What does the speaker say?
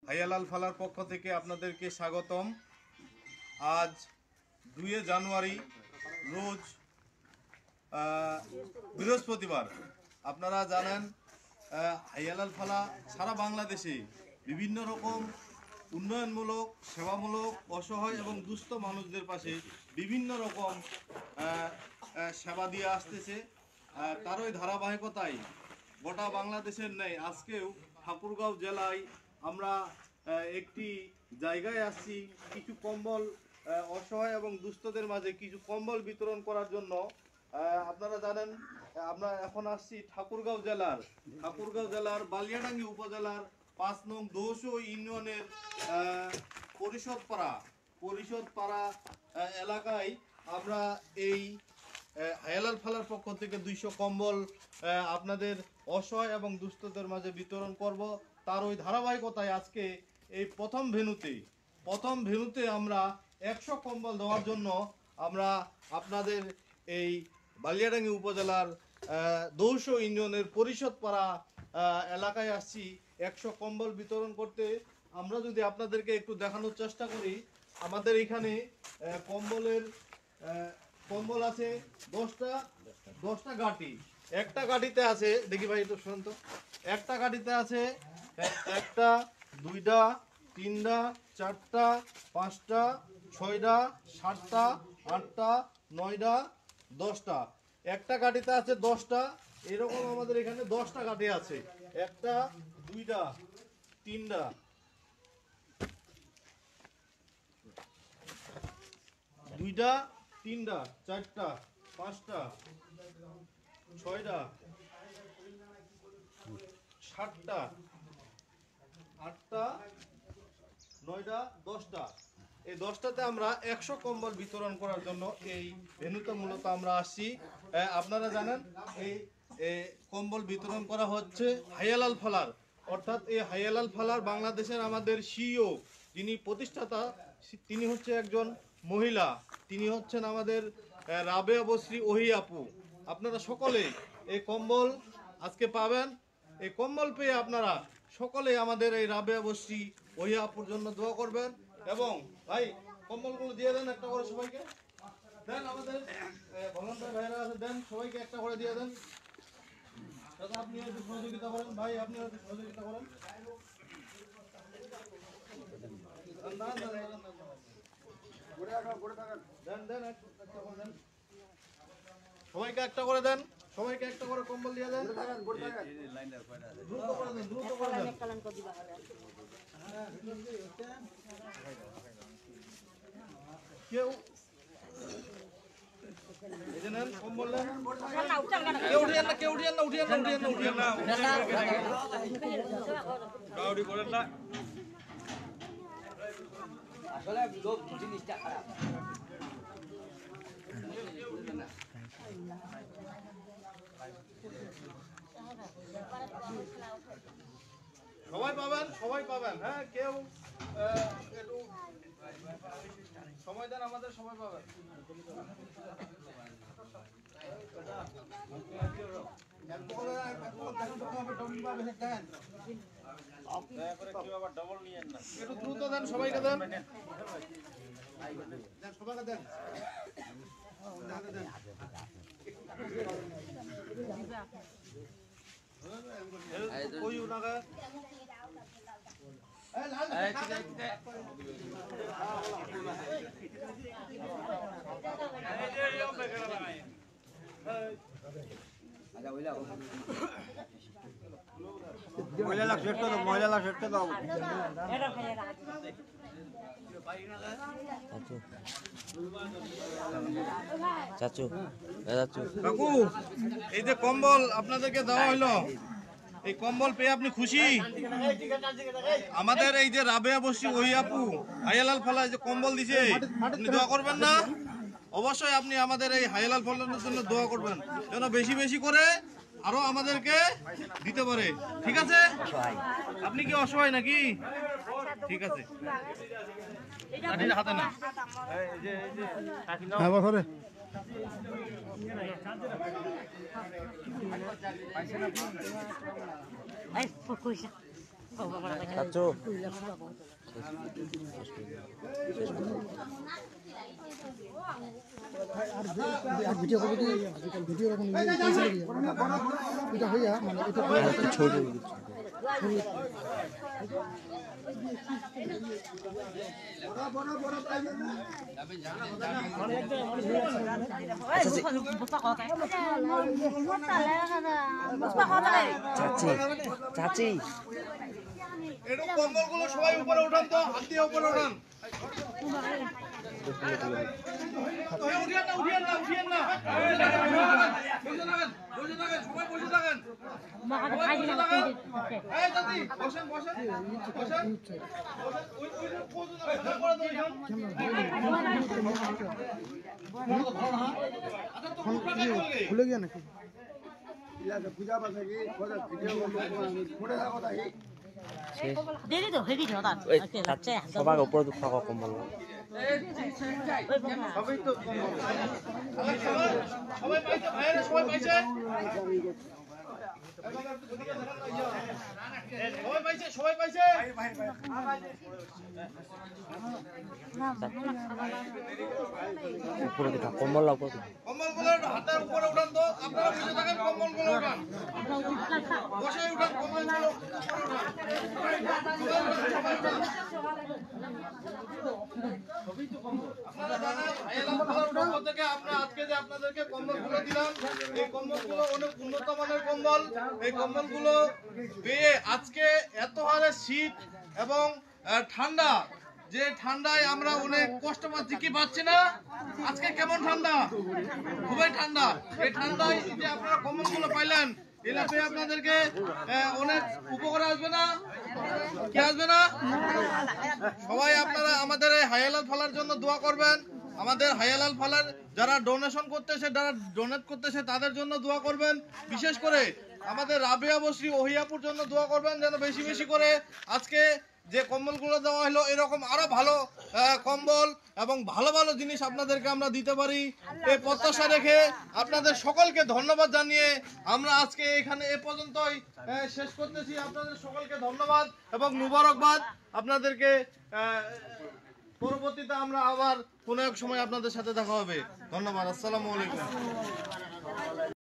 হাইয়ালাল ফালার পক্ষ থেকে আপনাদেরকে স্বাগতম। আজ 2 জানুয়ারি রোজ বৃহস্পতিবার। আপনারা জানেন হাইয়ালাল ফালা সারা বাংলাদেশে বিভিন্ন রকম উন্নয়নমূলক, সেবামূলক, অসহায় এবং দুস্থ মানুষদের পাশে বিভিন্ন রকম সেবা দিয়ে আসতেছে। তারই ধারাবাহিকতায় গোটা বাংলাদেশের নেই আজকেও ঠাকুরগাঁও জেলায় আমরা একটি জায়গায় আসছি কিছু কম্বল অসহায় এবং দুস্থদের মাঝে কিছু কম্বল বিতরণ করার জন্য। আপনারা জানেন আমরা এখন আসছি ঠাকুরগাঁও জেলার বালিয়াডাঙ্গি উপজেলার 5 নং দোষো ইউনিয়নের পরিষদপাড়া এলাকায় আমরা এই হাইয়ালাল ফালার পক্ষ থেকে 200 কম্বল আপনাদের অসহায় এবং দুস্থদের মাঝে বিতরণ করব। তার ওই ধারাবাহিকতায় আজকে এই প্রথম ভেন্যুতে আমরা 100 কম্বল দেওয়ার জন্য আমরা আপনাদের এই বালিয়াডাঙ্গি উপজেলার দৌস ইউনিয়নের পরিষদপাড়া এলাকায় আসছি 100 কম্বল বিতরণ করতে। আমরা যদি আপনাদেরকে একটু দেখানোর চেষ্টা করি, আমাদের এখানে কম্বল আছে 10টা গাঁটি। একটা গাঁটিতে আছে, দেখি ভাই একটু শুনুন তো, একটা গাঁটিতে আছে 1টা 2টা 3টা 4টা 5টা 6টা 7টা 8টা 9টা 10টা। একটা গাঁটিতে আছে 10টা। এরকম আমাদের এখানে 10টা গাঁটি আছে। 1টা 2টা 3টা 4টা 5টা 6টা 7টা 8টা 9টা 10টা। এই 10টাতে আমরা 100 কম্বল বিতরণ করার জন্য এই ভেন্যুতে মূলত আমরা আসছি। আপনারা জানেন এই কম্বল বিতরণ করা হচ্ছে হাইয়ালাল ফালার, অর্থাৎ এই হাইয়ালাল ফালার বাংলাদেশের আমাদের সিইও যিনি প্রতিষ্ঠাতা, তিনি হচ্ছে একজন মহিলা। তিনি হচ্ছেন আমাদের রাবেয়া বসরি ওহি আপু। আপনারা সকলে এই কম্বল আজকে পাবেন। এই কম্বল পেয়ে আপনারা সকলে আমাদের এই রাবেয়া বসরি ওহি আপুর জন্য দোয়া করবেন। এবং ভাই কম্বলগুলো দিয়ে দেন একটা করে সবাইকে দেন। আমাদের ভলান্টিয়ার ভাইরা আছে, দেন সবাইকে একটা করে দিয়ে দেন। দাদা আপনি একটু সহযোগিতা করেন, ভাই আপনি একটু সহযোগিতা করেন। সবাইকে একটা করে দেন, সবাইকে একটা করে কম্বল দিয়ে দেন। দ্রুত করে দেন। কেউ কম্বল দেন, কেউ উঠিয়েন না। আসলে লোক জিনিসটা খারাপ। সবাই পাবেন। হ্যাঁ, কেউ একটু সময় দেন, আমাদের সবাই পাবেন। একটু দ্রুত দেন, সবাইকে দেন। সবাইকে দেন। कोई उनका महिला सेट दाও চাচু কাকু, এই যে কম্বল আপনাদেরকে দেওয়া হলো, এই কম্বল পেয়ে আপনি খুশি? আমাদের এই যে রাবেয়া বসরি ওহি আপু হাইয়ালাল ফালা যে কম্বল দিছে, আপনি দোয়া করবেন না? অবশ্যই আপনি আমাদের এই হাইয়ালাল ফালার জন্য দোয়া করবেন যেন বেশি বেশি করে আরো আমাদেরকে দিতে পারে। ঠিক আছে? আপনি কি অসহায় নাকি? ঠিক আছে, হাতে না Ay, pokusa. চাচু আর ভিডিও করবো ভিডিও এখন এটা হইয়া মানে এটা ছোট চাচি চাচি একটু কম্বলগুলো সবাই উপরে উঠান তো, হাত দিয়ে উপরে উঠান। উঠিয়েন না। বসে থাকেন, সবাই বসে থাকেন। এই দাদি, বসেন। ওই পর্যন্ত ভালো করে দাও এখান। আচ্ছা, তো মুখটা কাট করলে। খুলে গিয়া নাকি দেরি তো হয়ে গেছে ওটা ওই সবার উপরে তো থাকা কম্বল সবাই তো সবাই পাইছে, ভাইয়েরা সবাই পাইছে। সবাই পাইছে। উপরে তো কম্বল উপরে কম্বলগুলো হাতের উপরে উঠান তো, আপনারা বসে থাকেন, কম্বলগুলো উঠান, বসে উঠান, কম্বলগুলো আপনারা জানেন হাইলাম খেলার পক্ষ থেকে আমরা আজকে যে আপনাদেরকে কম্বলগুলো দিলাম, এই কম্বলগুলো অনেক উন্নত মানের কম্বল। এই কম্বলগুলো পেয়ে আজকে এত হারে শীত এবং ঠান্ডা, যে ঠান্ডায় আমরা অনেক কষ্ট পাচ্ছি, কি পাচ্ছি না? আজকে কেমন ঠান্ডা, খুবই ঠান্ডা। এই ঠান্ডায় যে আপনারা কম্বলগুলো পাইলেন, এগুলো পেয়ে আপনাদেরকে অনেক উপকার আসবে না? কি আসবে না? সবাই আপনারা আমাদের এই হাইলাল ফালার জন্য দোয়া করবেন। আমাদের হাইলাল ফালার যারা ডোনেশন করতেছে, যারা ডোনেট করতেছে, তাদের জন্য দোয়া করবেন। বিশেষ করে আমাদের রাবিয়া বসরি ওহিয়াপুর জন্য দোয়া করবেন, যেন বেশি বেশি করে আজকে যে কম্বলগুলো দেওয়া হলো এরকম আরো ভালো কম্বল এবং ভালো ভালো জিনিস আপনাদেরকে আমরা দিতে পারি, এই প্রত্যাশা রেখে আপনাদের সকলকে ধন্যবাদ জানিয়ে আমরা আজকে এখানে এ পর্যন্তই শেষ করতেছি। আপনাদের সকলকে ধন্যবাদ এবং মুবারকবাদ। আপনাদেরকে পরবর্তীতে আমরা আবার কোনো এক সময় আপনাদের সাথে দেখা হবে। ধন্যবাদ। আসসালামু আলাইকুম।